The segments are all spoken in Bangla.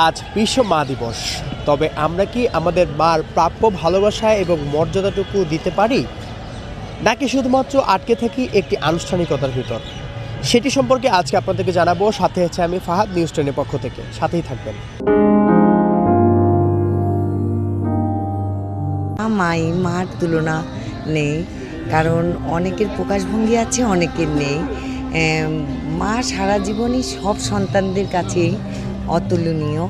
আজ বিশ্ব মা দিবস। তবে আমরা কি আমাদের মার প্রাপ্য ভালোবাসা এবং মর্যাদাটুকু দিতে পারি, নাকি শুধুমাত্র আটকে থাকি একটি আনুষ্ঠানিকতার ভিতর? সেটি সম্পর্কে আজকে আপনাদেরকে জানাবো। সাথে আছে আমি ফাহাদ, নিউজ 10-এর পক্ষ থেকে। সাথেই থাকবেন। মার তুলনা নেই, কারণ অনেকের প্রকাশভঙ্গি আছে, অনেকের নেই। মা সারা জীবনই সব সন্তানদের কাছেই অতুলনীয়।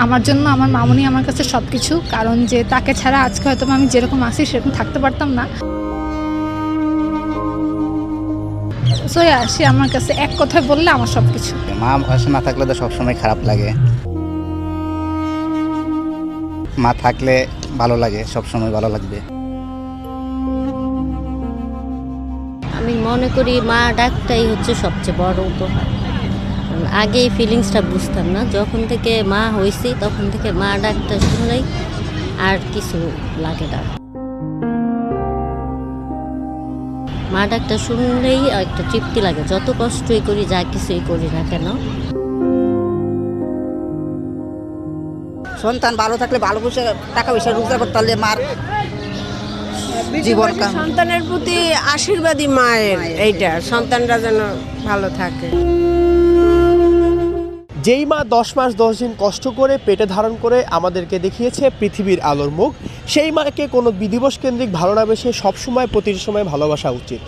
আমার জন্য আমার মামুনি আমার কাছে সব কিছু, কারণ যে তাকে ছাড়া আজকে হয়তো আমি যেরকম আছি সেরকম থাকতে পারতাম না। সে আমার কাছে এক কথায় বললে আমার সব কিছু। মা পাশে না থাকলে তো সবসময় খারাপ লাগে, মা থাকলে ভালো লাগে, সবসময় ভালো লাগবে। আমি মনে করি মা ডাকটাই হচ্ছে সবচেয়ে বড় উপহার। আগে এই ফিলিংসটা বুঝতাম না, যখন থেকে মা হয়েছি তখন থেকে মা ডাকটা শুনলেই আর কিছু লাগে না। মা ডাকটা শুনলেই একটা তৃপ্তি লাগে, যত কষ্টই করি, যা কিছুই করি না কেন। সন্তান ভালো থাকলে ভালো বসে টাকা পয়সা রোজগার করতে পারলে মার জীবন। সন্তানের প্রতি আশীর্বাদী মায়ের, এইটা সন্তানরা যেন ভালো থাকে। যেই মা 10 মাস 10 দিন কষ্ট করে পেটে ধারণ করে আমাদেরকে দেখিয়েছে পৃথিবীর আলোর মুখ, সেই মাকে কোনো বিধিবশ কেন্দ্রিক ভালো না বেশি সবসময় প্রতিটি সময় ভালোবাসা উচিত।